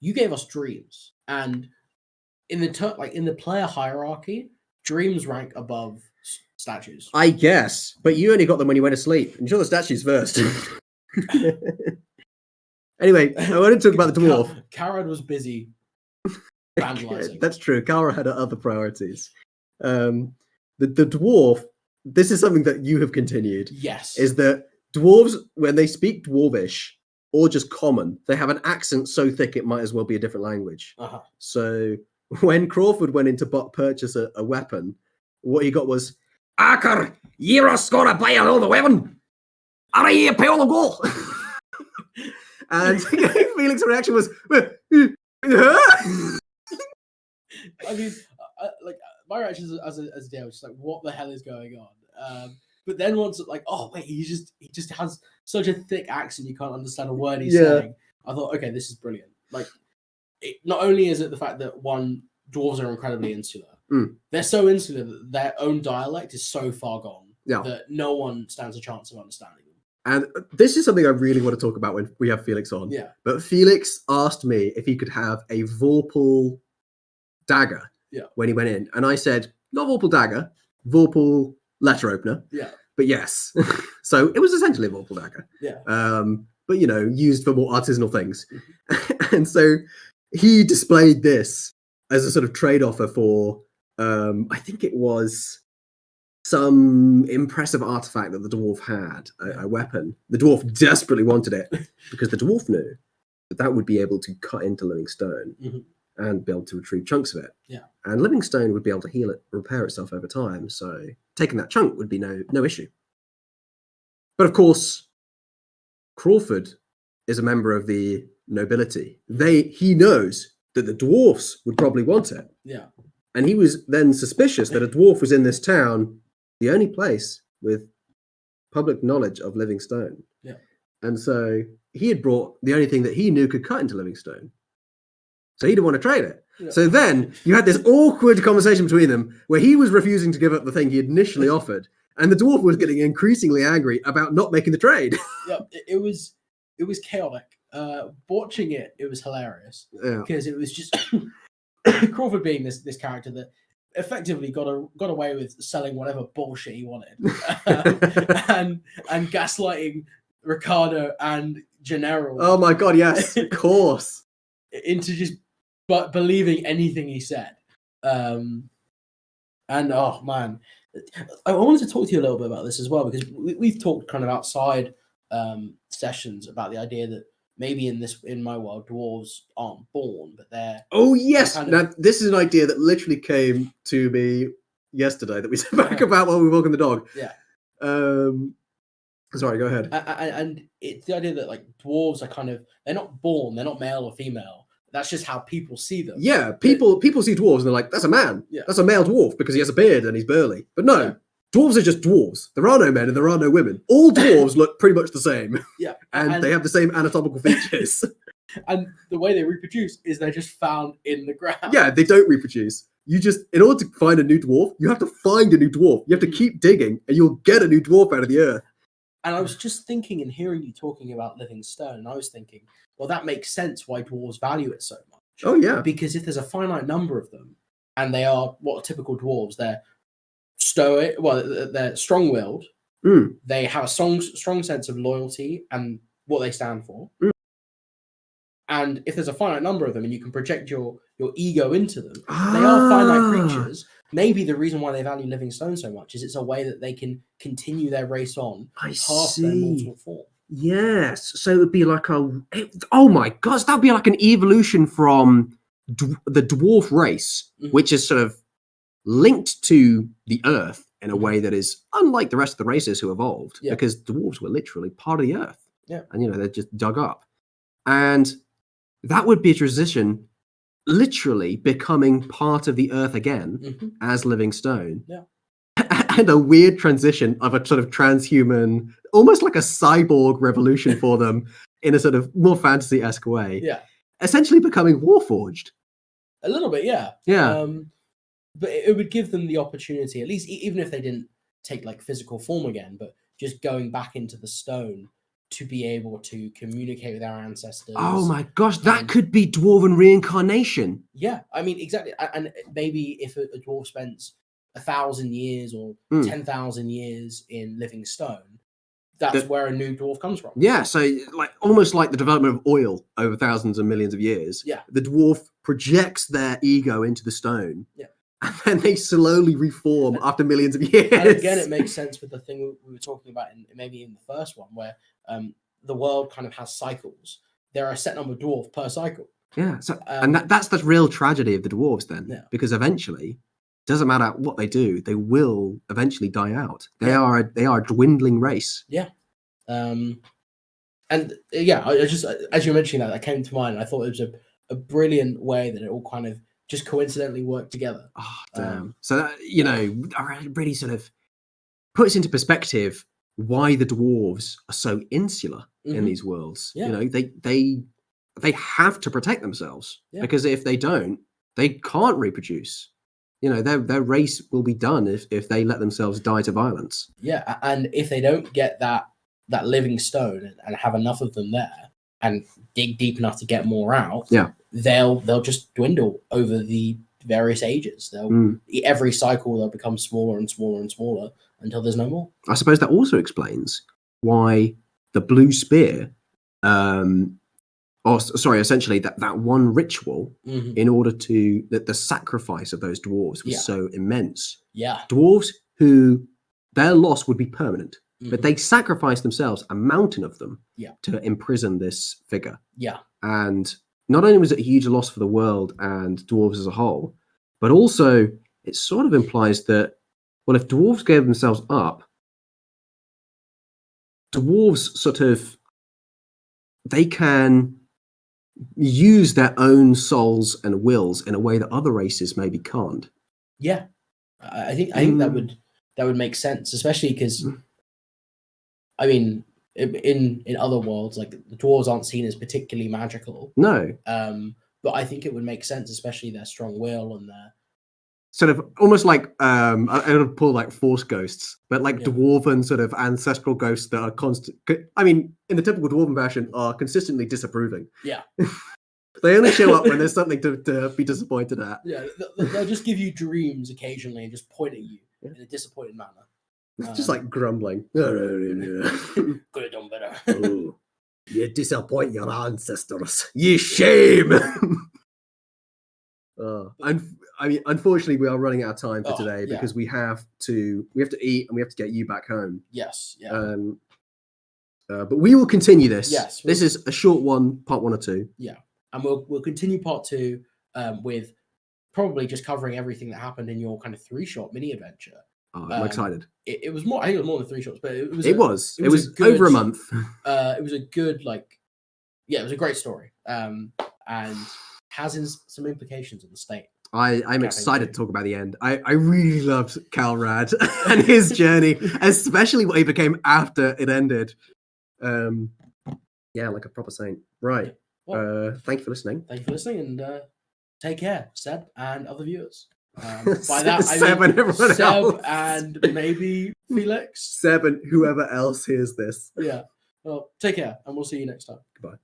you gave us dreams, and in the player hierarchy, dreams rank above statues. I guess, but you only got them when you went to sleep. Ensure the statues first. Anyway, I wanted to talk about the dwarf. Karad was busy vandalizing. That's true. Kara had other priorities. The dwarf, this is something that you have continued. Yes. Is that dwarves, when they speak dwarvish or just common, they have an accent so thick it might as well be a different language. Uh-huh. So when Crawford went in to purchase a weapon, what he got was, Akar, you're gonna buy another weapon. Are you pay all the goal? And Felix's reaction was, I mean, like my reaction as a day was just like, what the hell is going on? But then once like, oh wait, he just has such a thick accent you can't understand a word he's saying. I thought, okay, this is brilliant. Like, not only is it the fact that dwarves are incredibly insular, they're so insular that their own dialect is so far gone that no one stands a chance of understanding them. And this is something I really want to talk about when we have Felix on. Yeah. But Felix asked me if he could have a Vorpal dagger when he went in. And I said, not Vorpal dagger, Vorpal letter opener. Yeah. But yes. So it was essentially a Vorpal dagger. Yeah. But, used for more artisanal things. And so he displayed this as a sort of trade offer for, I think it was some impressive artifact that the dwarf had, a weapon. The dwarf desperately wanted it because the dwarf knew that would be able to cut into living stone and be able to retrieve chunks of it. Yeah. And living stone would be able to heal it, repair itself over time. So taking that chunk would be no issue. But of course, Crawford is a member of the nobility. He knows that the dwarfs would probably want it. Yeah. And he was then suspicious that a dwarf was in this town, the only place with public knowledge of living stone. Yeah. And so he had brought the only thing that he knew could cut into living stone. So he didn't want to trade it. Yeah. So then you had this awkward conversation between them where he was refusing to give up the thing he had initially offered. And the dwarf was getting increasingly angry about not making the trade. Yeah, it was chaotic. Watching it was hilarious. Yeah. Because it was just Crawford being this character that effectively got away with selling whatever bullshit he wanted, and gaslighting Ricardo and Gennaro. Oh my god, yes, of course. Into just believing anything he said. And oh man, I wanted to talk to you a little bit about this as well, because we've talked kind of outside sessions about the idea that maybe in my world, dwarves aren't born, but they're... Oh, yes! Now, this is an idea that literally came to me yesterday that we spoke about while we were walking the dog. Yeah. Sorry, go ahead. And it's the idea that, like, dwarves are they're not born, they're not male or female. That's just how people see them. Yeah, people see dwarves and they're like, that's a man. Yeah. That's a male dwarf because he has a beard and he's burly. But no. Yeah. Dwarves are just dwarves. There are no men and there are no women. All dwarves look pretty much the same. Yeah. And they have the same anatomical features. And the way they reproduce is they're just found in the ground. Yeah, they don't reproduce. In order to find a new dwarf, you have to find a new dwarf. You have to keep digging and you'll get a new dwarf out of the earth. And I was just thinking and hearing you talking about living stone, and I was thinking, well, that makes sense why dwarves value it so much. Oh, yeah. Because if there's a finite number of them, and they are what are typical dwarves, they're stoic, they're strong-willed, they have a strong sense of loyalty and what they stand for. And if there's a finite number of them and you can project your ego into them, they are finite creatures. Maybe the reason why they value living stone so much is it's a way that they can continue their race on past their mortal form. Yes. So it would be like oh my gosh, that would be like an evolution from the dwarf race, which is sort of linked to the earth in a way that is unlike the rest of the races who evolved, because dwarves were literally part of the earth. Yeah. And, they're just dug up. And that would be a transition, literally becoming part of the earth again as living stone. Yeah. And a weird transition of a sort of transhuman, almost like a cyborg revolution for them in a sort of more fantasy-esque way. Yeah. Essentially becoming Warforged. A little bit, yeah. Yeah. But it would give them the opportunity, at least even if they didn't take like physical form again, but just going back into the stone to be able to communicate with our ancestors. Oh my gosh, that could be dwarven reincarnation. Yeah, I mean, exactly. And maybe if a dwarf spends 1,000 years or 10,000 years in living stone, that's where a new dwarf comes from. Yeah, so like almost like the development of oil over thousands and millions of years. Yeah. The dwarf projects their ego into the stone. Yeah. And then they slowly reform after millions of years. And again, it makes sense with the thing we were talking about maybe in the first one, where the world kind of has cycles. There are a set number of dwarf per cycle. Yeah, so and that's the real tragedy of the dwarves then, because eventually, doesn't matter what they do, they will eventually die out. They are a dwindling race. Yeah, and yeah, I just as you were mentioning that came to mind. And I thought it was a brilliant way that it all kind of just coincidentally worked together. Oh damn! So that, really sort of puts into perspective why the dwarves are so insular in these worlds. Yeah. You know, they have to protect themselves because if they don't, they can't reproduce. You know, their race will be done if they let themselves die to violence. Yeah, and if they don't get that living stone and have enough of them there and dig deep enough to get more out, they'll just dwindle over the various ages. Every cycle they'll become smaller and smaller and smaller until there's no more. I suppose that also explains why the blue spear, essentially that one ritual, in order to the sacrifice of those dwarves was so immense. Yeah, dwarves who their loss would be permanent, but they sacrificed themselves, a mountain of them, to imprison this figure. Yeah, and not only was it a huge loss for the world and dwarves as a whole, but also it sort of implies that, well, if dwarves gave themselves up, dwarves they can use their own souls and wills in a way that other races maybe can't. Yeah, I think that would make sense, especially because, I mean, in other worlds, like the dwarves aren't seen as particularly magical. No. But I think it would make sense, especially their strong will and their sort of almost like I would pull like force ghosts, but like dwarven sort of ancestral ghosts that are constant. I mean, in the typical dwarven fashion, are consistently disapproving. Yeah. They only show up when there's something to be disappointed at. Yeah, they'll just give you dreams occasionally and just point at you in a disappointed manner. Just like grumbling. Could have done better. Oh, you disappoint your ancestors. You shame. And I mean, unfortunately, we are running out of time for today because we have to eat and we have to get you back home. Yes. Yeah. But we will continue this. Yes. This is a short one, part 1 or 2. Yeah, and we'll continue part 2 with probably just covering everything that happened in your kind of 3-shot mini adventure. Oh, I'm excited. It was more. I think it was more than 3 shots, but it was good, over a month. It was a good it was a great story. And has some implications on the state. I'm excited to talk about the end. I really loved Calrad and his journey, especially what he became after it ended. Like a proper saint. Right. Well, thank you for listening. Thank you for listening, and take care, Seb and other viewers. By that, Seb and everyone else. And maybe Felix. Seb and whoever else hears this. Yeah. Well, take care, and we'll see you next time. Goodbye.